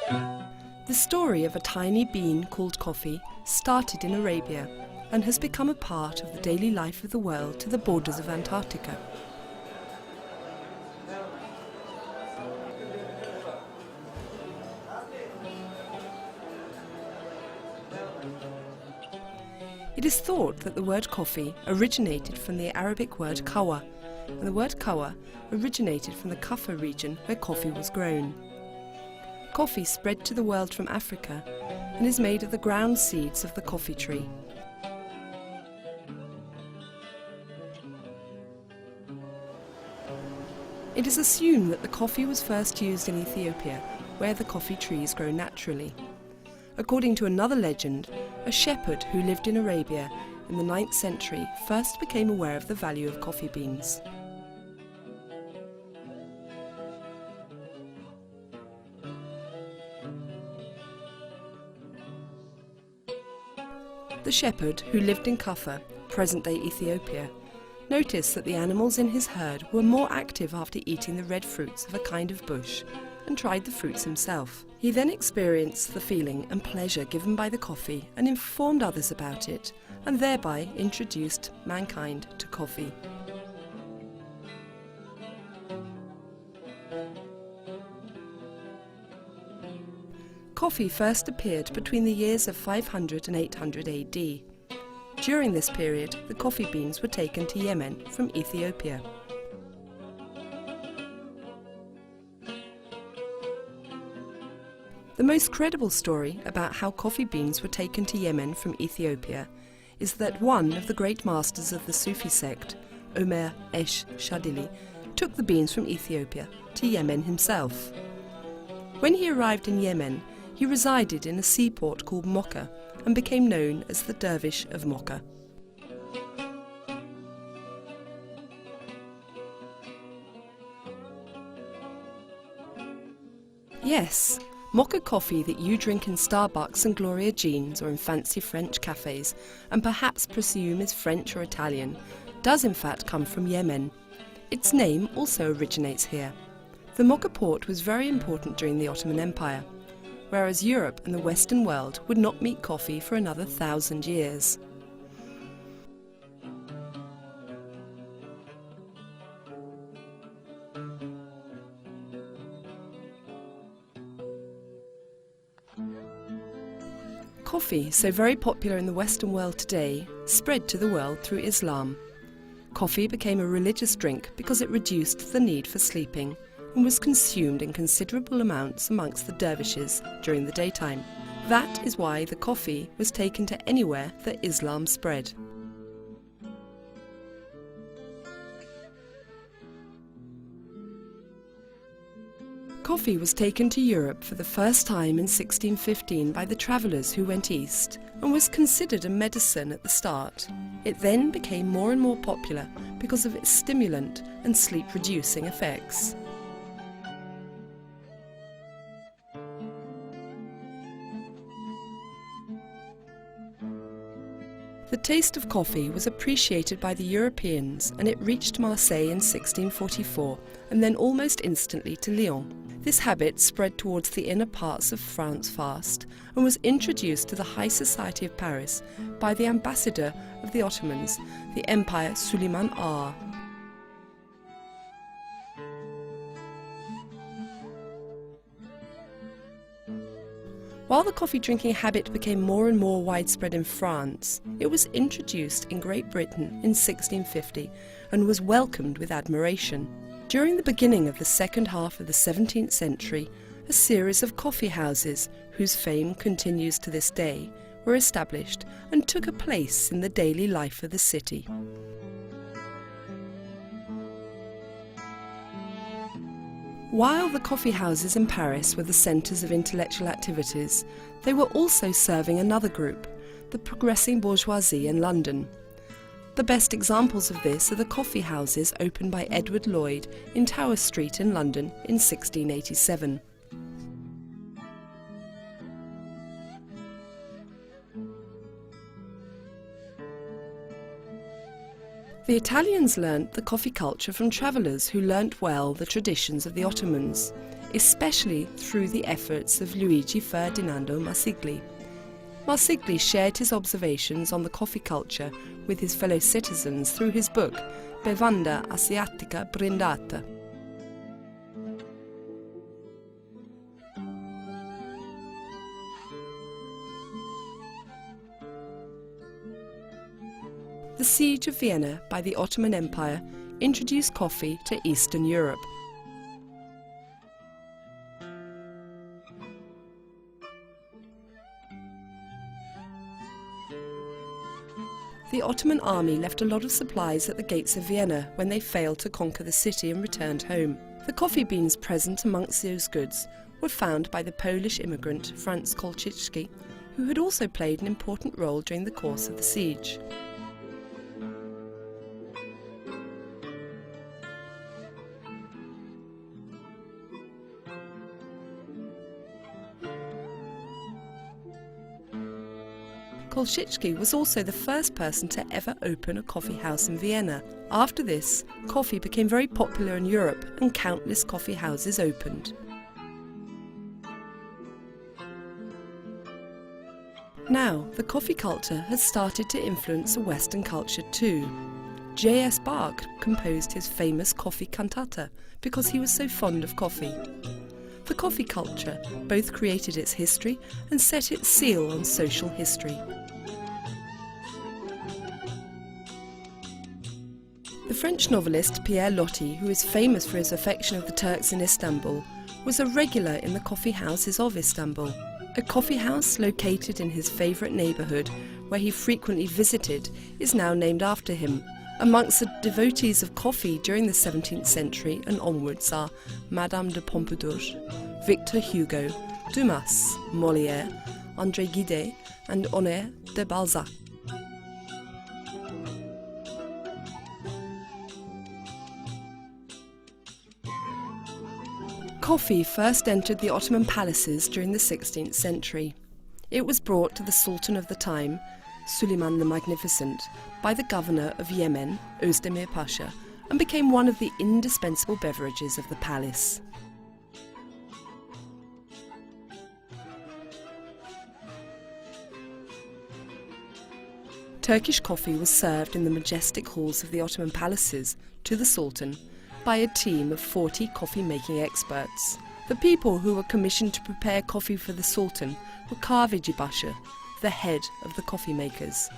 The story of a tiny bean called coffee started in Arabia and has become a part of the daily life of the world to the borders of Antarctica. It is thought that the word coffee originated from the Arabic word kawa, and the word kawa originated from the Kaffa region where coffee was grown. Coffee spread to the world from Africa and is made of the ground seeds of the coffee tree. It is assumed that the coffee was first used in Ethiopia, where the coffee trees grow naturally. According to another legend, a shepherd who lived in Arabia in the 9th century first became aware of the value of coffee beans. The shepherd, who lived in Kaffa, present-day Ethiopia, noticed that the animals in his herd were more active after eating the red fruits of a kind of bush, and tried the fruits himself. He then experienced the feeling and pleasure given by the coffee and informed others about it, and thereby introduced mankind to coffee. Coffee first appeared between the years of 500 and 800 AD. During this period, the coffee beans were taken to Yemen from Ethiopia. The most credible story about how coffee beans were taken to Yemen from Ethiopia is that one of the great masters of the Sufi sect, Omer Esh Shadili, took the beans from Ethiopia to Yemen himself. When he arrived in Yemen, he resided in a seaport called Mocha and became known as the Dervish of Mocha. Yes, Mocha coffee that you drink in Starbucks and Gloria Jeans or in fancy French cafes and perhaps presume is French or Italian does in fact come from Yemen. Its name also originates here. The Mocha port was very important during the Ottoman Empire, whereas Europe and the Western world would not meet coffee for another 1,000 years. Coffee, so very popular in the Western world today, spread to the world through Islam. Coffee became a religious drink because it reduced the need for sleeping and was consumed in considerable amounts amongst the dervishes during the daytime. That is why the coffee was taken to anywhere that Islam spread. Coffee was taken to Europe for the first time in 1615 by the travellers who went east and was considered a medicine at the start. It then became more and more popular because of its stimulant and sleep-reducing effects. The taste of coffee was appreciated by the Europeans and it reached Marseille in 1644 and then almost instantly to Lyon. This habit spread towards the inner parts of France fast and was introduced to the high society of Paris by the ambassador of the Ottomans, the Emperor Suleiman Agha. While the coffee drinking habit became more and more widespread in France, it was introduced in Great Britain in 1650 and was welcomed with admiration. During the beginning of the second half of the 17th century, a series of coffee houses, whose fame continues to this day, were established and took a place in the daily life of the city. While the coffee houses in Paris were the centres of intellectual activities, they were also serving another group, the progressing bourgeoisie in London. The best examples of this are the coffee houses opened by Edward Lloyd in Tower Street in London in 1687. The Italians learnt the coffee culture from travellers who learnt well the traditions of the Ottomans. especially through the efforts of Luigi Ferdinando Marsigli. Marsigli shared his observations on the coffee culture with his fellow citizens through his book Bevanda Asiatica Brindata. The siege of Vienna by the Ottoman Empire introduced coffee to Eastern Europe. The Ottoman army left a lot of supplies at the gates of Vienna when they failed to conquer the city and returned home. The coffee beans present amongst those goods were found by the Polish immigrant Franz Kolchicki, who had also played an important role during the course of the siege. Kolchicki was also the first person to ever open a coffee house in Vienna. After this, coffee became very popular in Europe and countless coffee houses opened. Now, the coffee culture has started to influence the Western culture too. J.S. Bach composed his famous coffee cantata because he was so fond of coffee. The coffee culture both created its history and set its seal on social history. The French novelist Pierre Loti, who is famous for his affection of the Turks in Istanbul, was a regular in the coffee houses of Istanbul. A coffee house located in his favourite neighbourhood, where he frequently visited, is now named after him. Amongst the devotees of coffee during the 17th century and onwards are Madame de Pompadour, Victor Hugo, Dumas, Molière, André Gide and Honoré de Balzac. Coffee first entered the Ottoman palaces during the 16th century. It was brought to the Sultan of the time, Suleiman the Magnificent, by the governor of Yemen, Özdemir Pasha, and became one of the indispensable beverages of the palace. Turkish coffee was served in the majestic halls of the Ottoman palaces to the Sultan by a team of 40 coffee-making experts. The people who were commissioned to prepare coffee for the Sultan were Kahveci Basha, the head of the coffee makers.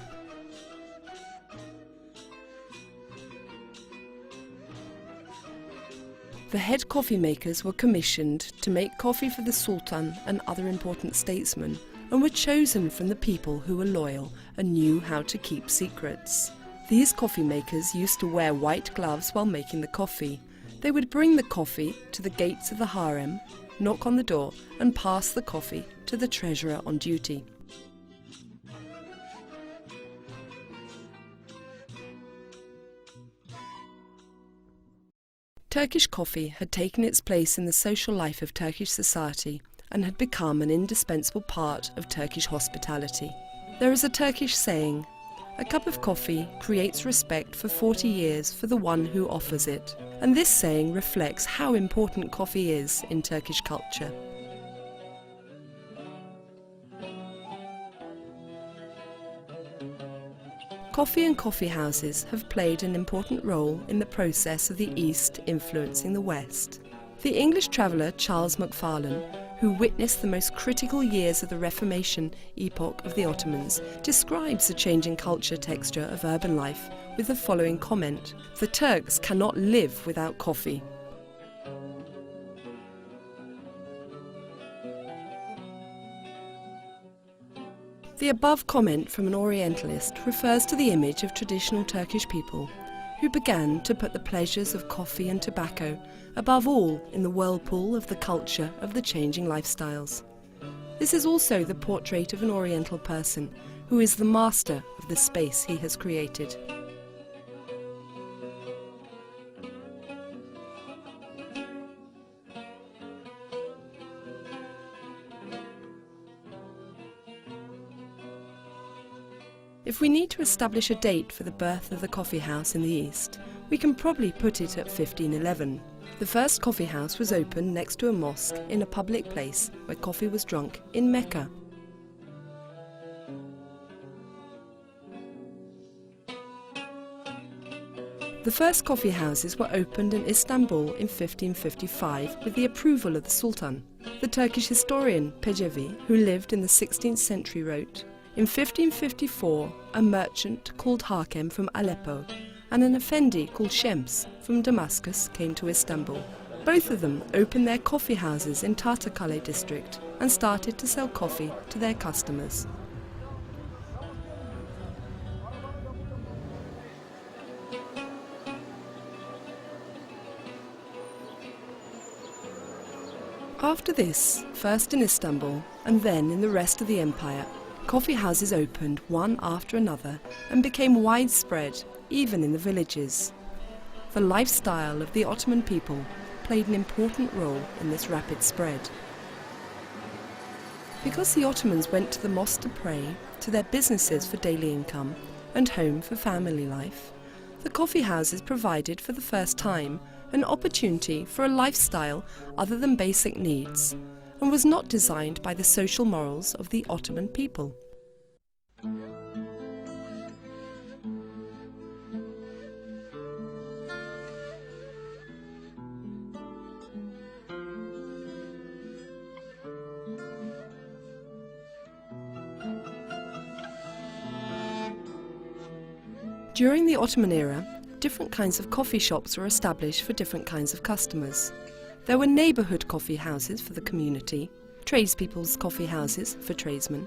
The head coffee makers were commissioned to make coffee for the Sultan and other important statesmen, and were chosen from the people who were loyal and knew how to keep secrets. These coffee makers used to wear white gloves while making the coffee. They would bring the coffee to the gates of the harem, knock on the door, and pass the coffee to the treasurer on duty. Turkish coffee had taken its place in the social life of Turkish society and had become an indispensable part of Turkish hospitality. There is a Turkish saying, "A cup of coffee creates respect for 40 years for the one who offers it," and this saying reflects how important coffee is in Turkish culture. Coffee and coffee houses have played an important role in the process of the East influencing the West. The English traveller Charles Macfarlane, who witnessed the most critical years of the Reformation epoch of the Ottomans, describes the changing culture texture of urban life with the following comment: "The Turks cannot live without coffee." The above comment from an Orientalist refers to the image of traditional Turkish people who began to put the pleasures of coffee and tobacco above all in the whirlpool of the culture of the changing lifestyles. This is also the portrait of an Oriental person who is the master of the space he has created. If we need to establish a date for the birth of the coffee house in the East, we can probably put it at 1511. The first coffee house was opened next to a mosque in a public place where coffee was drunk in Mecca. The first coffee houses were opened in Istanbul in 1555 with the approval of the Sultan. The Turkish historian Pejevi, who lived in the 16th century, wrote, "In 1554, a merchant called Hakem from Aleppo and an effendi called Shems from Damascus came to Istanbul. Both of them opened their coffee houses in Tahtakale district and started to sell coffee to their customers." After this, first in Istanbul and then in the rest of the empire, coffee houses opened one after another and became widespread, even in the villages. The lifestyle of the Ottoman people played an important role in this rapid spread. Because the Ottomans went to the mosque to pray, to their businesses for daily income, and home for family life, the coffee houses provided for the first time an opportunity for a lifestyle other than basic needs, and was not designed by the social morals of the Ottoman people. During the Ottoman era, different kinds of coffee shops were established for different kinds of customers. There were neighbourhood coffee houses for the community, tradespeople's coffee houses for tradesmen,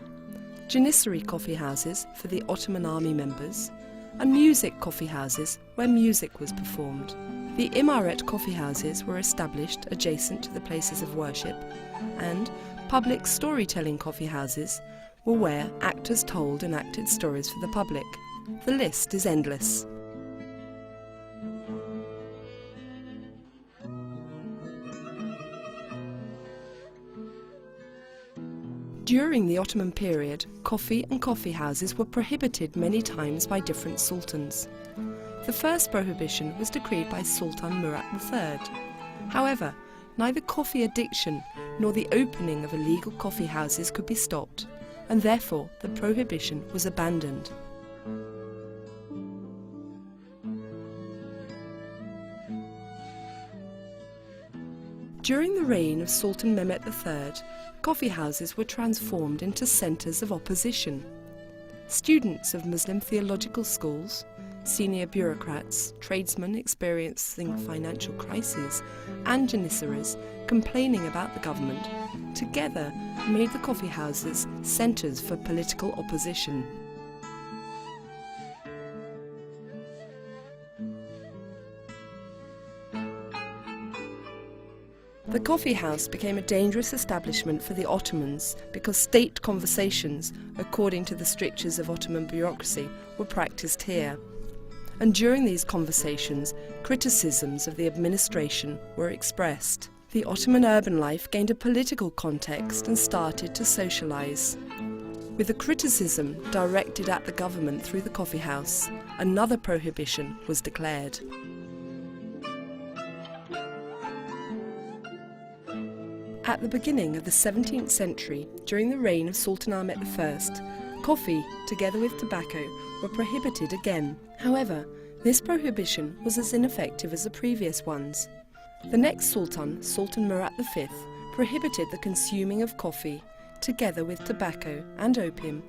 janissary coffee houses for the Ottoman army members, and music coffee houses where music was performed. The imaret coffee houses were established adjacent to the places of worship, and public storytelling coffee houses were where actors told and acted stories for the public. The list is endless. During the Ottoman period, coffee and coffee houses were prohibited many times by different sultans. The first prohibition was decreed by Sultan Murat III. However, neither coffee addiction nor the opening of illegal coffee houses could be stopped, and therefore the prohibition was abandoned. During the reign of Sultan Mehmet III, coffee houses were transformed into centres of opposition. Students of Muslim theological schools, senior bureaucrats, tradesmen experiencing financial crises, and janissaries complaining about the government, together made the coffee houses centres for political opposition. The coffee house became a dangerous establishment for the Ottomans because state conversations, according to the strictures of Ottoman bureaucracy, were practiced here. And during these conversations, criticisms of the administration were expressed. The Ottoman urban life gained a political context and started to socialise. With the criticism directed at the government through the coffee house, another prohibition was declared. At the beginning of the 17th century, during the reign of Sultan Ahmet I, coffee, together with tobacco, were prohibited again. However, this prohibition was as ineffective as the previous ones. The next Sultan, Sultan Murat V, prohibited the consuming of coffee, together with tobacco and opium,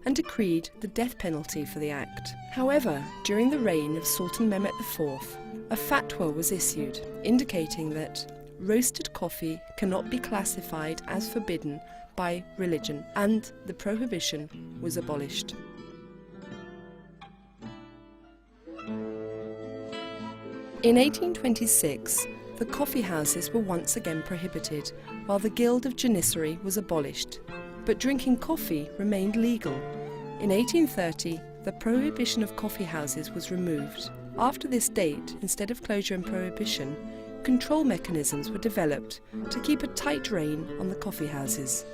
and decreed the death penalty for the act. However, during the reign of Sultan Mehmet IV, a fatwa was issued, indicating that roasted coffee cannot be classified as forbidden by religion, and the prohibition was abolished. In 1826, the coffee houses were once again prohibited, while the Guild of Janissary was abolished, but drinking coffee remained legal. In 1830, the prohibition of coffee houses was removed. After this date, instead of closure and prohibition, control mechanisms were developed to keep a tight rein on the coffee houses.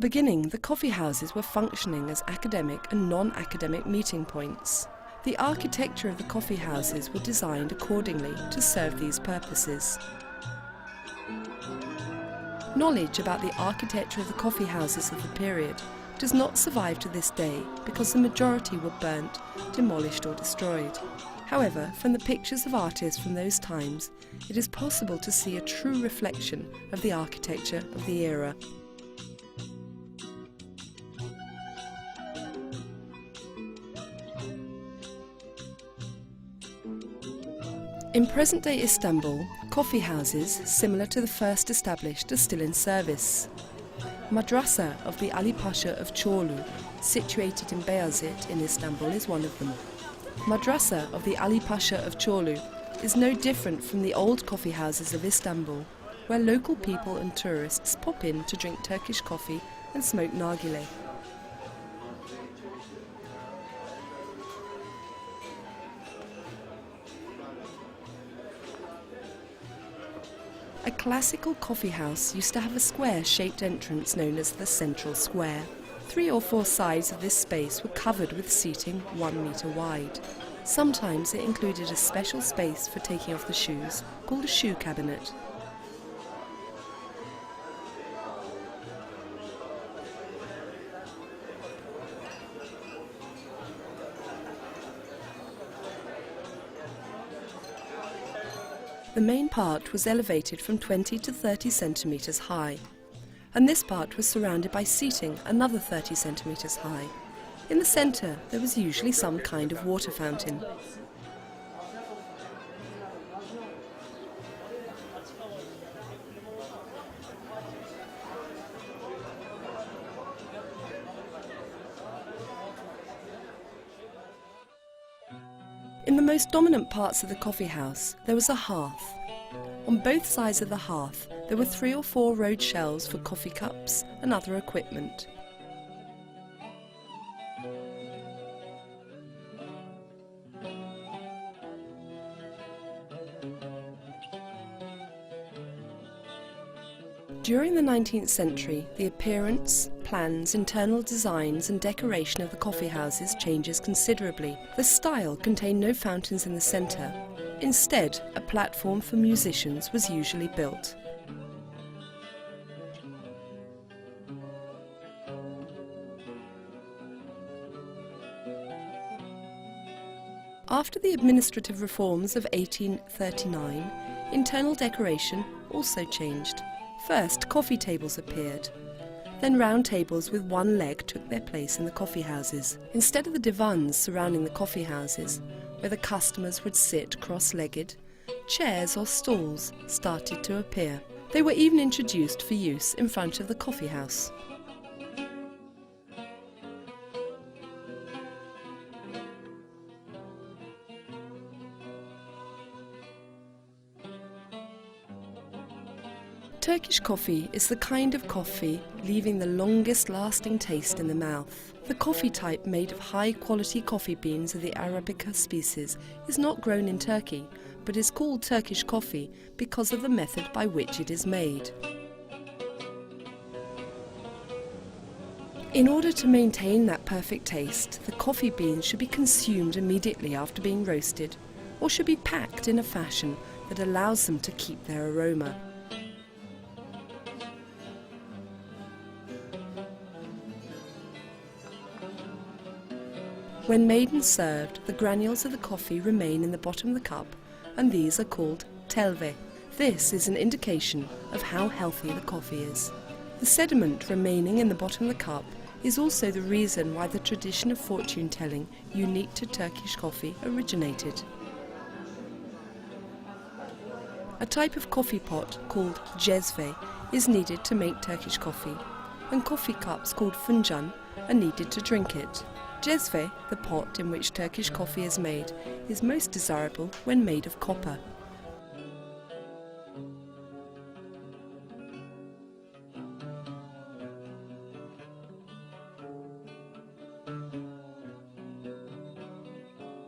beginning, the coffee houses were functioning as academic and non-academic meeting points. The architecture of the coffee houses were designed accordingly to serve these purposes. Knowledge about the architecture of the coffee houses of the period does not survive to this day because the majority were burnt, demolished or destroyed. However, from the pictures of artists from those times, it is possible to see a true reflection of the architecture of the era. In present-day Istanbul, coffee houses, similar to the first established, are still in service. Madrasa of the Ali Pasha of Çorlu, situated in Beyazıt in Istanbul, is one of them. Madrasa of the Ali Pasha of Çorlu is no different from the old coffee houses of Istanbul, where local people and tourists pop in to drink Turkish coffee and smoke nargile. A classical coffee house used to have a square-shaped entrance known as the central square. 3 or 4 sides of this space were covered with seating 1 metre wide. Sometimes it included a special space for taking off the shoes, called a shoe cabinet. The main part was elevated from 20 to 30 centimetres high, and this part was surrounded by seating another 30 centimetres high. In the centre there was usually some kind of water fountain. In the most dominant parts of the coffee house, there was a hearth. On both sides of the hearth, there were 3 or 4 road shelves for coffee cups and other equipment. During the 19th century, the appearance, plans, internal designs and decoration of the coffee houses changes considerably. The style contained no fountains in the centre. Instead, a platform for musicians was usually built. After the administrative reforms of 1839, internal decoration also changed. First, coffee tables appeared. Then round tables with 1 leg took their place in the coffee houses. Instead of the divans surrounding the coffee houses, where the customers would sit cross-legged, chairs or stools started to appear. They were even introduced for use in front of the coffee house. Turkish coffee is the kind of coffee leaving the longest lasting taste in the mouth. The coffee type made of high quality coffee beans of the Arabica species is not grown in Turkey, but is called Turkish coffee because of the method by which it is made. In order to maintain that perfect taste, the coffee beans should be consumed immediately after being roasted, or should be packed in a fashion that allows them to keep their aroma. When made and served, the granules of the coffee remain in the bottom of the cup, and these are called telve. This is an indication of how healthy the coffee is. The sediment remaining in the bottom of the cup is also the reason why the tradition of fortune-telling unique to Turkish coffee originated. A type of coffee pot called cezve is needed to make Turkish coffee, and coffee cups called fincan are needed to drink it. Cezve, the pot in which Turkish coffee is made, is most desirable when made of copper.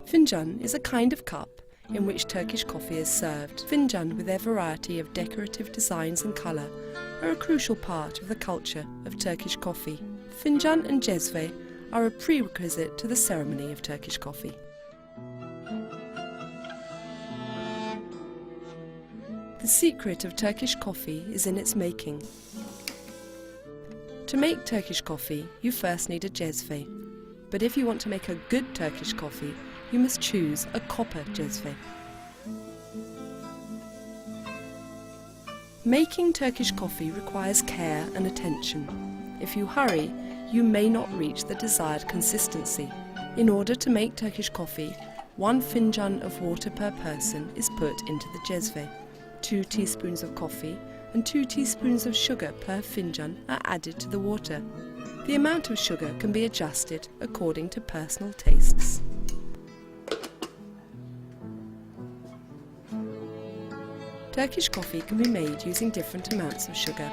Fincan is a kind of cup in which Turkish coffee is served. Fincan, with their variety of decorative designs and colour, are a crucial part of the culture of Turkish coffee. Fincan and cezve are a prerequisite to the ceremony of Turkish coffee. The secret of Turkish coffee is in its making. To make Turkish coffee, you first need a cezve. But if you want to make a good Turkish coffee, you must choose a copper cezve. Making Turkish coffee requires care and attention. If you hurry, you may not reach the desired consistency. In order to make Turkish coffee, 1 fincan of water per person is put into the cezve. 2 teaspoons of coffee and 2 teaspoons of sugar per fincan are added to the water. The amount of sugar can be adjusted according to personal tastes. Turkish coffee can be made using different amounts of sugar.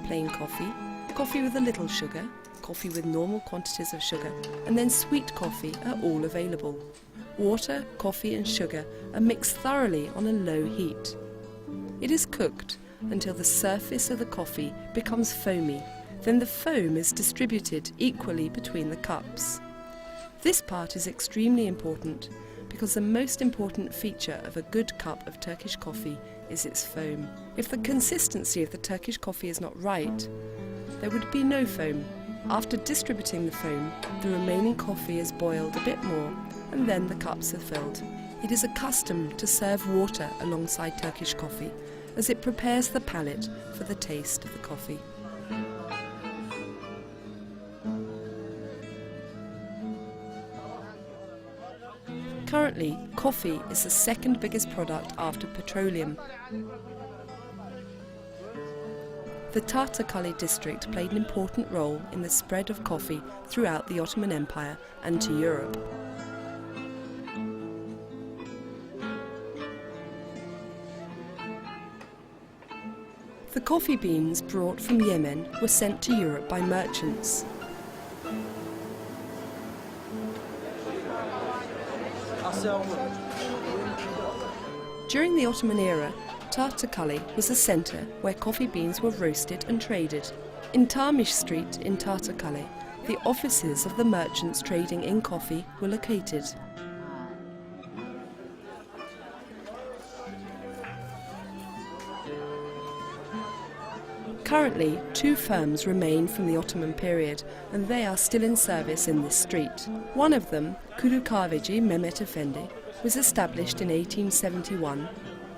Plain coffee, coffee with a little sugar, coffee with normal quantities of sugar, and then sweet coffee are all available. Water, coffee and sugar are mixed thoroughly on a low heat. It is cooked until the surface of the coffee becomes foamy. Then the foam is distributed equally between the cups. This part is extremely important because the most important feature of a good cup of Turkish coffee is its foam. If the consistency of the Turkish coffee is not right, there would be no foam. After distributing the foam, the remaining coffee is boiled a bit more and then the cups are filled. It is a custom to serve water alongside Turkish coffee as it prepares the palate for the taste of the coffee. Currently, coffee is the second biggest product after petroleum. The Tahtakale district played an important role in the spread of coffee throughout the Ottoman Empire and to Europe. The coffee beans brought from Yemen were sent to Europe by merchants. During the Ottoman era, Tahtakale was a centre where coffee beans were roasted and traded. In Tarmish Street in Tahtakale, the offices of the merchants trading in coffee were located. Currently, 2 firms remain from the Ottoman period, and they are still in service in this street. One of them, Kuru Kahveci Mehmet Efendi, was established in 1871,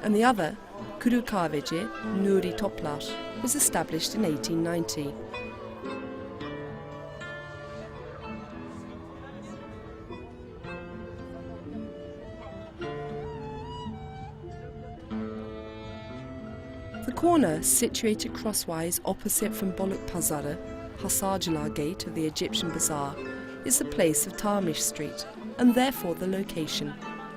and the other, Kuru Kahveci Nuri Toplar, was established in 1890. The corner, situated crosswise opposite from Boluk Pazarı, Hasarcılar Gate of the Egyptian Bazaar, is the place of Tarmish Street, and therefore the location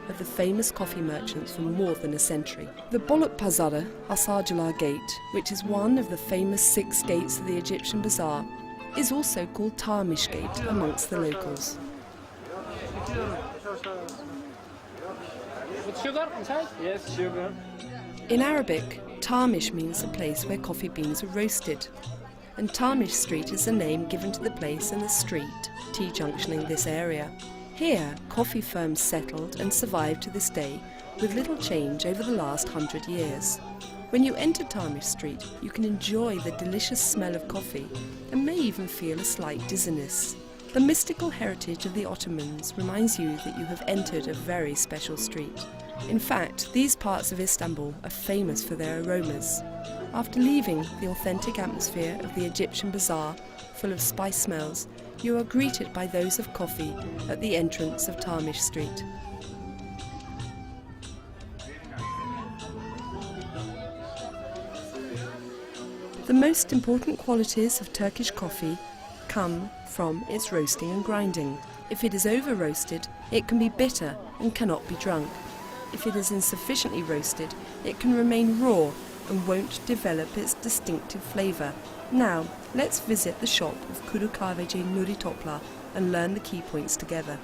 of the famous coffee merchants for more than a century. The Boluk Pazarı, Hasarcılar Gate, which is one of the famous 6 gates of the Egyptian Bazaar, is also called Tarmish Gate amongst the locals. With sugar inside? Yes, sugar. In Arabic, Tarmish means the place where coffee beans are roasted, and Tarmish Street is the name given to the place and the street T-junctioning this area. Here, coffee firms settled and survived to this day with little change over the last 100 years. When you enter Tarmish Street, you can enjoy the delicious smell of coffee and may even feel a slight dizziness. The mystical heritage of the Ottomans reminds you that you have entered a very special street. In fact, these parts of Istanbul are famous for their aromas. After leaving the authentic atmosphere of the Egyptian bazaar, full of spice smells, you are greeted by those of coffee at the entrance of Tarmish Street. The most important qualities of Turkish coffee come from its roasting and grinding. If it is over-roasted, it can be bitter and cannot be drunk. If it is insufficiently roasted, it can remain raw and won't develop its distinctive flavour. Now, let's visit the shop of Kuru Kahveci Nuri Toplar and learn the key points together.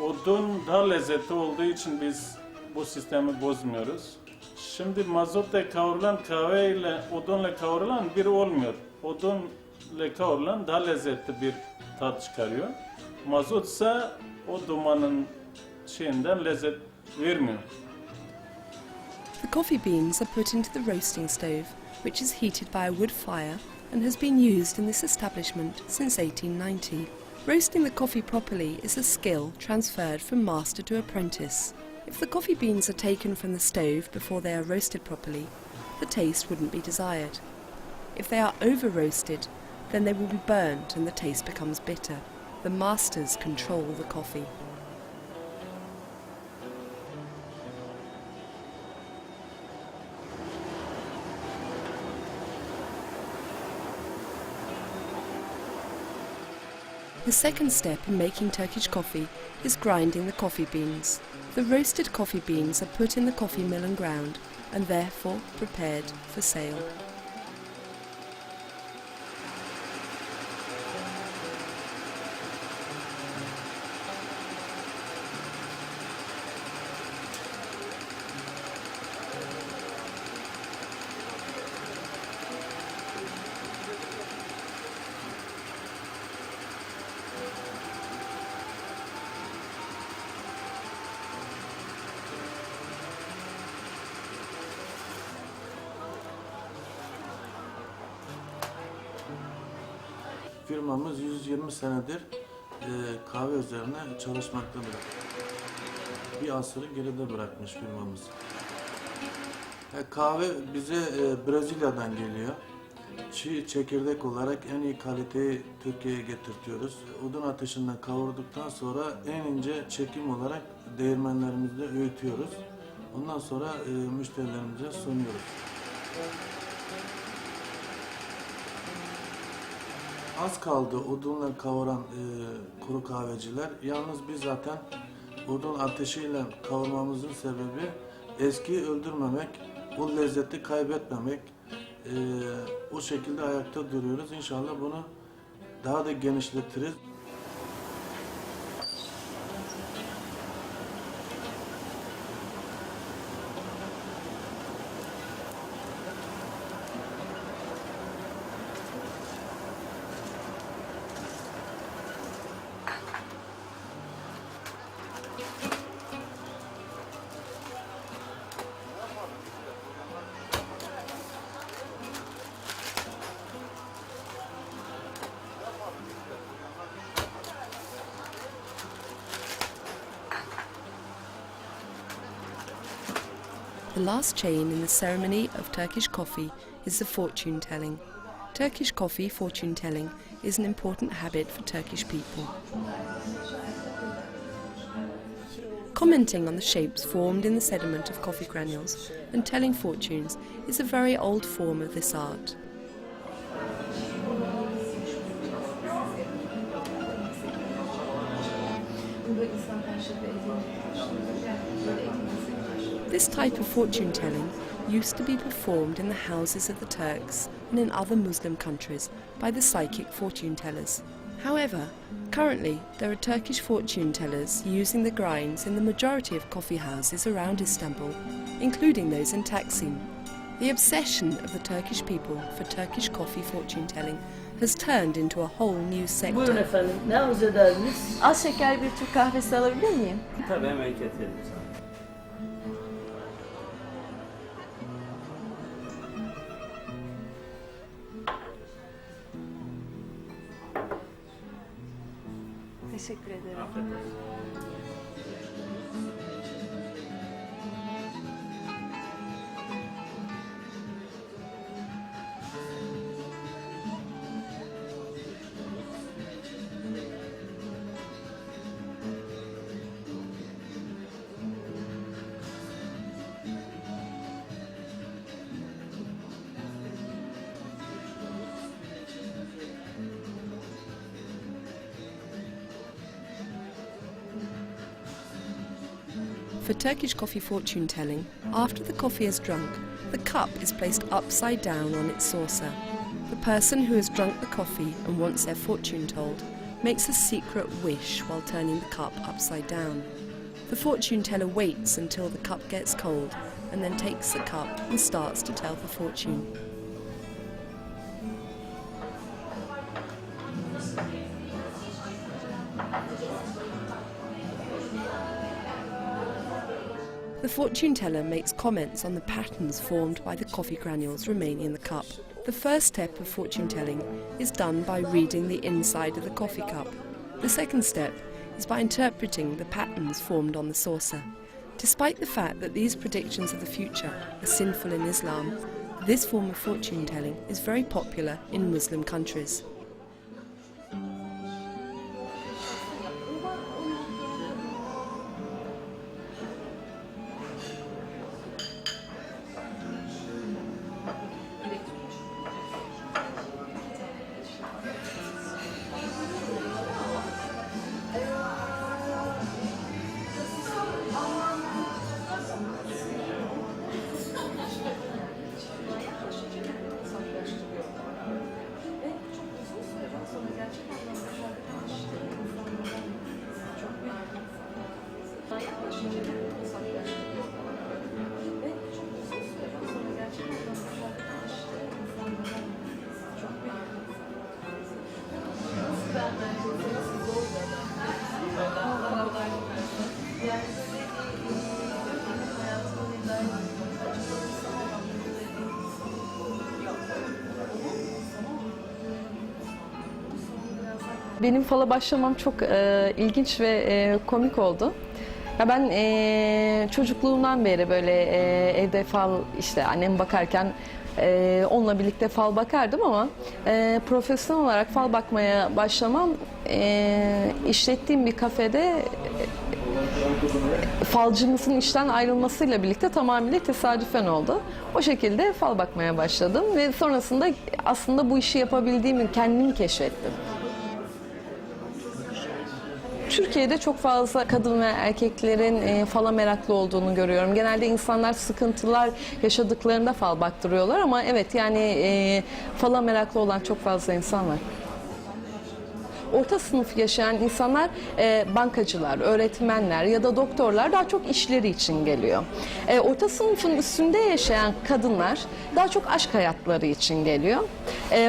odun daha lezzetli olduğu için biz bu sistemi bozmuyoruz. Şimdi mazotla kavrulan kahve ile odunla kavrulan bir olmuyor. Odunla kavrulan daha lezzetli bir tat çıkarıyor. Mazot ise o dumanın şeyinden lezzet vermiyor. The coffee beans are put into the roasting stove, which is heated by a wood fire and has been used in this establishment since 1890. Roasting the coffee properly is a skill transferred from master to apprentice. If the coffee beans are taken from the stove before they are roasted properly, the taste wouldn't be desired. If they are over-roasted, then they will be burnt and the taste becomes bitter. The masters control the coffee. The second step in making Turkish coffee is grinding the coffee beans. The roasted coffee beans are put in the coffee mill and ground, and therefore prepared for sale. Firmamız 120 senedir kahve üzerine çalışmaktadır. Bir asırı geride bırakmış firmamız. Kahve bize Brezilya'dan geliyor. Çiğ çekirdek olarak en iyi kaliteyi Türkiye'ye getirtiyoruz. Odun ateşinden kavurduktan sonra en ince çekim olarak değirmenlerimizde öğütüyoruz. Ondan sonra müşterilerimize sunuyoruz. Az kaldı odunla kavuran kuru kahveciler. Yalnız biz zaten odun ateşiyle kavurmamızın sebebi eskiyi öldürmemek, o lezzeti kaybetmemek. O şekilde ayakta duruyoruz. İnşallah bunu daha da genişletiriz. The last chain in the ceremony of Turkish coffee is the fortune telling. Turkish coffee fortune telling is an important habit for Turkish people. Commenting on the shapes formed in the sediment of coffee granules and telling fortunes is a very old form of this art. This type of fortune telling used to be performed in the houses of the Turks and in other Muslim countries by the psychic fortune tellers. However, currently there are Turkish fortune tellers using the grinds in the majority of coffee houses around Istanbul, including those in Taksim. The obsession of the Turkish people for Turkish coffee fortune telling has turned into a whole new sector. Buyurun efendim, ne arzu ederdiniz? Az şeker bir Türk kahvesi alabilir miyim? Tabii hemen getirelim sana. Teşekkür ederim. Afiyet olsun. For Turkish coffee fortune telling, after the coffee is drunk, the cup is placed upside down on its saucer. The person who has drunk the coffee and wants their fortune told makes a secret wish while turning the cup upside down. The fortune teller waits until the cup gets cold and then takes the cup and starts to tell the fortune. The fortune teller makes comments on the patterns formed by the coffee granules remaining in the cup. The first step of fortune telling is done by reading the inside of the coffee cup. The second step is by interpreting the patterns formed on the saucer. Despite the fact that these predictions of the future are sinful in Islam, this form of fortune telling is very popular in Muslim countries. Benim fala başlamam çok ilginç ve komik oldu. Ya ben çocukluğumdan beri böyle evde fal, işte annem bakarken onunla birlikte fal bakardım ama profesyonel olarak fal bakmaya başlamam işlettiğim bir kafede falcımızın işten ayrılmasıyla birlikte tamamıyla tesadüfen oldu. O şekilde fal bakmaya başladım ve sonrasında aslında bu işi yapabildiğimi kendimi keşfettim. Türkiye'de çok fazla kadın ve erkeklerin fala meraklı olduğunu görüyorum. Genelde insanlar sıkıntılar yaşadıklarında fal baktırıyorlar ama evet yani fala meraklı olan çok fazla insan var. Orta sınıf yaşayan insanlar bankacılar, öğretmenler ya da doktorlar daha çok işleri için geliyor. Orta sınıfın üstünde yaşayan kadınlar daha çok aşk hayatları için geliyor.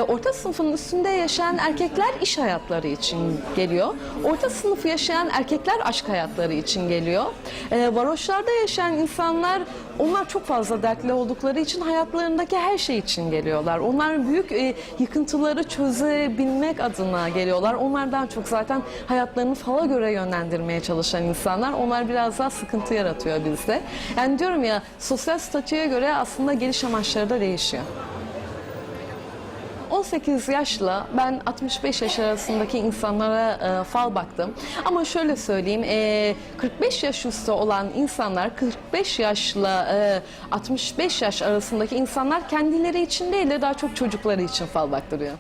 Orta sınıfın üstünde yaşayan erkekler iş hayatları için geliyor. Orta sınıfı yaşayan erkekler aşk hayatları için geliyor. Varoşlarda yaşayan insanlar, onlar çok fazla dertli oldukları için hayatlarındaki her şey için geliyorlar. Onlar büyük yıkıntıları çözebilmek adına geliyorlar. Onlardan çok zaten hayatlarını fala göre yönlendirmeye çalışan insanlar. Onlar biraz daha sıkıntı yaratıyor bizde. Yani diyorum ya, sosyal statüye göre aslında geliş amaçları da değişiyor. 18 yaşla ben 65 yaş arasındaki insanlara fal baktım. Ama şöyle söyleyeyim, 45 yaş üstü olan insanlar, 45 yaşla 65 yaş arasındaki insanlar kendileri için değil de daha çok çocukları için fal baktırıyor.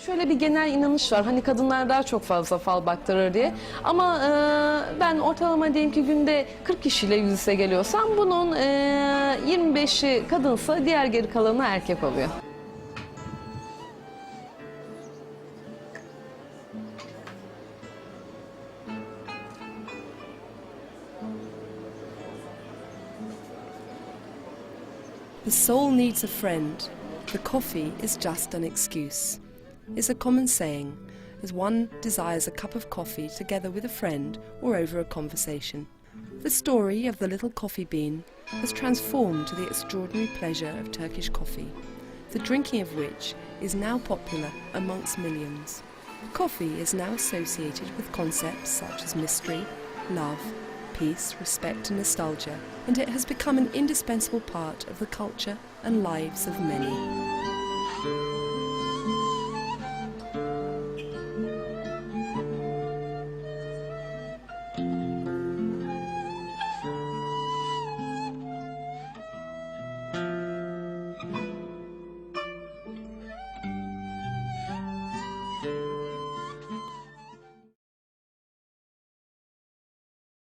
Şöyle bir genel inanış var. Hani kadınlar daha çok fazla fal baktırır diye. Ama ben ortalama diyelim ki günde 40 kişiyle yüz yüze geliyorsam bunun 25'i kadınsa diğer geri kalanı erkek oluyor. The soul needs a friend. The coffee is just an excuse. Is a common saying, as one desires a cup of coffee together with a friend or over a conversation. The story of the little coffee bean has transformed to the extraordinary pleasure of Turkish coffee, the drinking of which is now popular amongst millions. Coffee is now associated with concepts such as mystery, love, peace, respect and nostalgia, and it has become an indispensable part of the culture and lives of many.